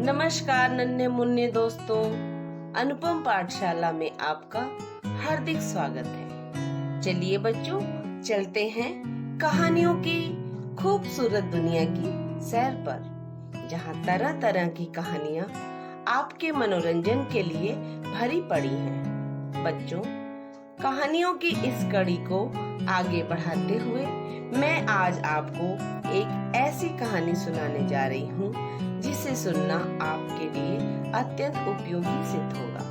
नमस्कार नन्हे मुन्ने दोस्तों, अनुपम पाठशाला में आपका हार्दिक स्वागत है। चलिए बच्चों, चलते हैं कहानियों की खूबसूरत दुनिया की सैर पर, जहाँ तरह तरह की कहानियाँ आपके मनोरंजन के लिए भरी पड़ी हैं। बच्चों, कहानियों की इस कड़ी को आगे बढ़ाते हुए मैं आज आपको एक ऐसी कहानी सुनाने जा रही हूँ जिसे सुनना आपके लिए अत्यंत उपयोगी सिद्ध होगा।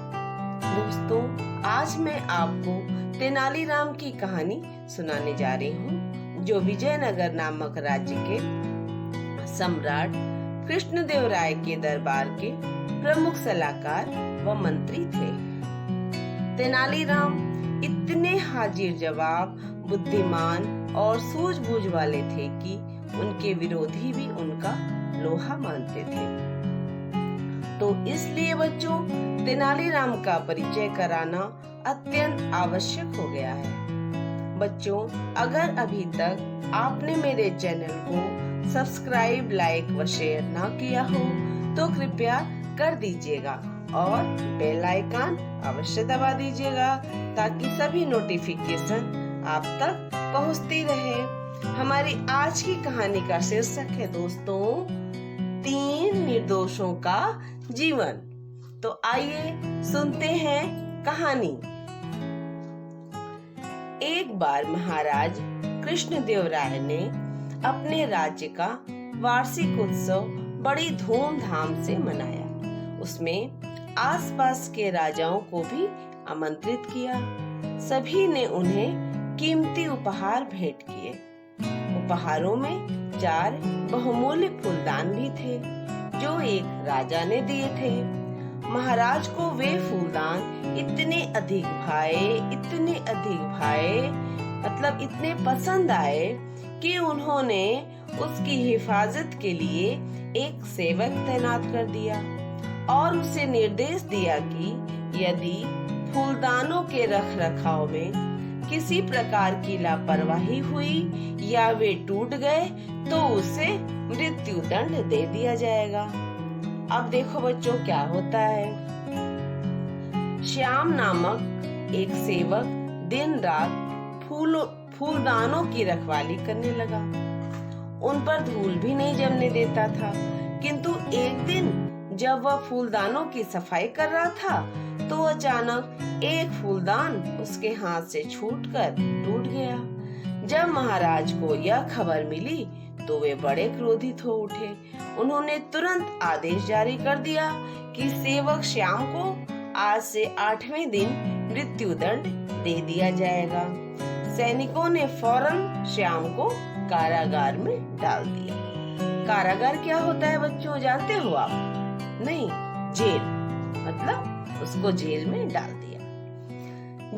दोस्तों, आज मैं आपको तेनालीराम की कहानी सुनाने जा रही हूँ, जो विजयनगर नामक राज्य के सम्राट कृष्णदेवराय के दरबार के प्रमुख सलाहकार व मंत्री थे। तेनालीराम इतने हाजिर जवाब, बुद्धिमान और सूझबूझ वाले थे कि उनके विरोधी भी उनका लोहा मानते थे। तो इसलिए बच्चों, तेनालीराम का परिचय कराना अत्यंत आवश्यक हो गया है। बच्चों, अगर अभी तक आपने मेरे चैनल को सब्सक्राइब, लाइक व शेयर ना किया हो तो कृपया कर दीजिएगा और बेल आइकन अवश्य दबा दीजिएगा ताकि सभी नोटिफिकेशन आप तक पहुंचती रहे। हमारी आज की कहानी का शीर्षक है दोस्तों, 3 निर्दोषों का जीवन। तो आइए सुनते हैं कहानी। एक बार महाराज कृष्णदेवराय ने अपने राज्य का वार्षिक उत्सव बड़ी धूमधाम से मनाया। उसमें आसपास के राजाओं को भी आमंत्रित किया। सभी ने उन्हें कीमती उपहार भेंट किए। उपहारों में 4 बहुमूल्य फूलदान भी थे जो एक राजा ने दिए थे। महाराज को वे फूलदान इतने अधिक भाए, मतलब इतने पसंद आए कि उन्होंने उसकी हिफाजत के लिए एक सेवक तैनात कर दिया और उसे निर्देश दिया कि यदि फूलदानों के रखरखाव में किसी प्रकार की लापरवाही हुई या वे टूट गए तो उसे मृत्यु दंड दे दिया जाएगा। अब देखो बच्चों क्या होता है। श्याम नामक एक सेवक दिन रात फूलदानों की रखवाली करने लगा। उन पर धूल भी नहीं जमने देता था, किंतु एक दिन जब वह फूलदानों की सफाई कर रहा था तो अचानक एक फूलदान उसके हाथ से छूटकर टूट गया। जब महाराज को यह खबर मिली तो वे बड़े क्रोधित हो उठे। उन्होंने तुरंत आदेश जारी कर दिया कि सेवक श्याम को आज से 8वें दिन मृत्यु दंड दे दिया जाएगा। सैनिकों ने फौरन श्याम को कारागार में डाल दिया। कारागार क्या होता है बच्चों, जानते हो आप? नहीं, जेल, मतलब उसको जेल में डाल दिया।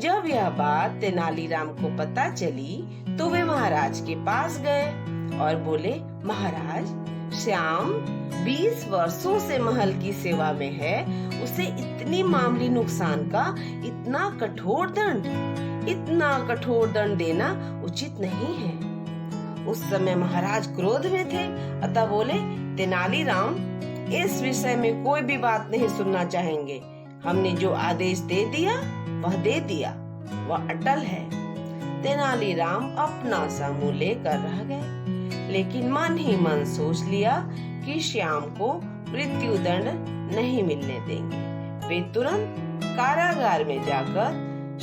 जब यह बात तेनालीराम को पता चली तो वे महाराज के पास गए और बोले, महाराज, श्याम 20 वर्षों से महल की सेवा में है, उसे इतनी मामूली नुकसान का इतना कठोर दंड देना उचित नहीं है। उस समय महाराज क्रोध में थे, अतः बोले, तेनालीराम, इस विषय में कोई भी बात नहीं सुनना चाहेंगे। हमने जो आदेश दे दिया वह दे दिया, वह अटल है। तेनालीराम अपना सा मुंह लेकर रह गए, लेकिन मन ही मन सोच लिया कि श्याम को मृत्यु दंड नहीं मिलने देंगे। वे तुरंत कारागार में जाकर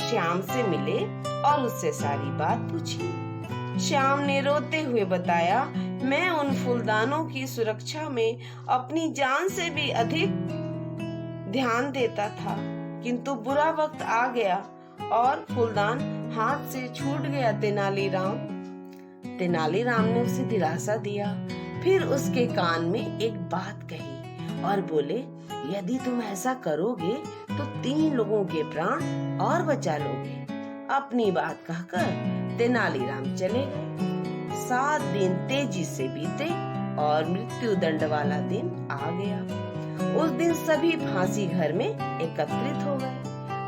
श्याम से मिले और उससे सारी बात पूछी। श्याम ने रोते हुए बताया, मैं उन फूलदानों की सुरक्षा में अपनी जान से भी अधिक ध्यान देता था, किंतु बुरा वक्त आ गया और फूलदान हाथ से छूट गया। तेनालीराम ने उसे दिलासा दिया, फिर उसके कान में एक बात कही और बोले, यदि तुम ऐसा करोगे तो 3 लोगों के प्राण और बचा लोगे। अपनी बात कहकर तेनालीराम चले गए। 7 दिन तेजी से बीते और मृत्यु दंड वाला दिन आ गया। उस दिन सभी फांसी घर में एकत्रित हो गए।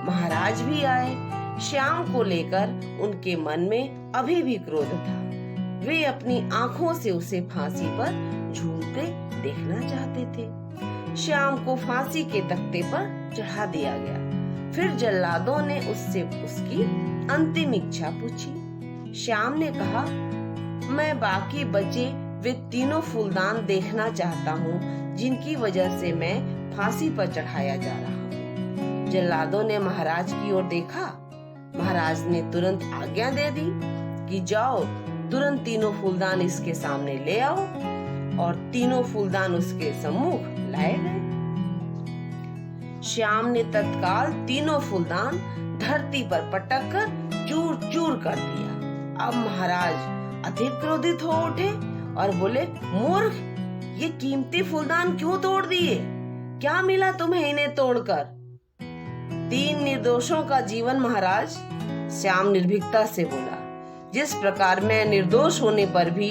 महाराज भी आए। श्याम को लेकर उनके मन में अभी भी क्रोध था। वे अपनी आंखों से उसे फांसी पर झूलते देखना चाहते थे। श्याम को फांसी के तख्ते पर चढ़ा दिया गया। फिर जल्लादों ने उससे उसकी अंतिम इच्छा पूछी। श्याम ने कहा, मैं बाकी बचे वे तीनों फूलदान देखना चाहता हूँ जिनकी वजह से मैं फांसी पर चढ़ाया जा रहा हूँ। जल्लादों ने महाराज की ओर देखा। महाराज ने तुरंत आज्ञा दे दी कि जाओ, तुरंत तीनों फूलदान इसके सामने ले आओ। और तीनों फूलदान उसके सम्मुख लाए गए। श्याम ने तत्काल तीनों फूलदान धरती पर पटक कर चूर चूर कर दिया। अब महाराज अधिक क्रोधित हो उठे और बोले, मूर्ख, ये कीमती फूलदान क्यों तोड़ दिए? क्या मिला तुम्हें इन्हें तोड़कर? 3 निर्दोषों का जीवन महाराज, श्याम निर्भीकता से बोला। जिस प्रकार मैं निर्दोष होने पर भी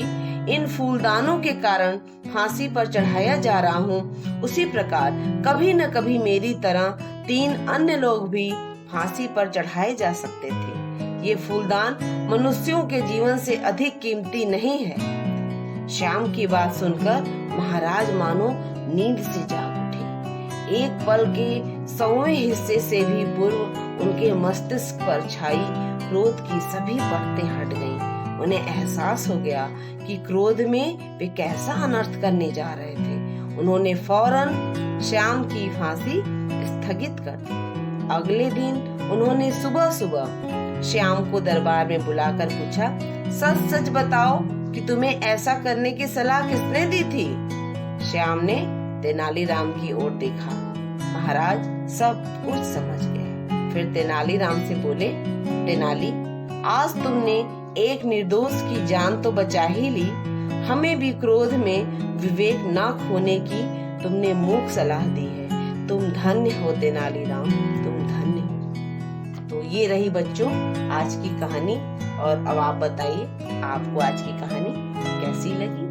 इन फूलदानों के कारण फांसी पर चढ़ाया जा रहा हूँ, उसी प्रकार कभी न कभी मेरी तरह 3 अन्य लोग भी फांसी पर चढ़ाए जा सकते थे। ये फूलदान मनुष्यों के जीवन से अधिक कीमती नहीं है। श्याम की बात सुनकर महाराज मानो नींद से जाग उठे। एक पल के 100वें हिस्से से भी पूर्व उनके मस्तिष्क पर छाई क्रोध की सभी परतें हट गईं। उन्हें एहसास हो गया कि क्रोध में वे कैसा अनर्थ करने जा रहे थे। उन्होंने फौरन श्याम की फांसी स्थगित कर दी। अगले दिन उन्होंने सुबह सुबह श्याम को दरबार में बुलाकर पूछा, सच सच बताओ कि तुम्हें ऐसा करने की सलाह किसने दी थी? श्याम ने तेनालीराम की ओर देखा। महाराज सब कुछ समझ गए। फिर तेनालीराम से बोले, तेनाली, आज तुमने एक निर्दोष की जान तो बचा ही ली, हमें भी क्रोध में विवेक न खोने की तुमने मूक सलाह दी है। तुम धन्य हो तेनालीराम, तुम धन्य हो। तो ये रही बच्चों आज की कहानी। और अब आप बताइए आपको आज की कहानी कैसी लगी।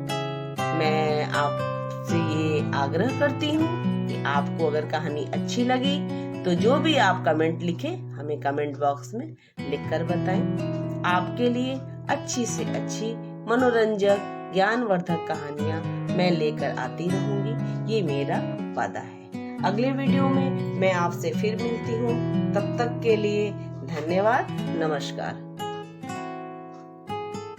मैं आपसे ये आग्रह करती हूँ कि आपको अगर कहानी अच्छी लगी तो जो भी आप कमेंट लिखें हमें कमेंट बॉक्स में लिखकर बताएं। आपके लिए अच्छी से अच्छी मनोरंजक ज्ञानवर्धक कहानियां मैं लेकर आती रहूंगी, ये मेरा वादा है। अगले वीडियो में मैं आपसे फिर मिलती हूँ। तब तक के लिए धन्यवाद, नमस्कार।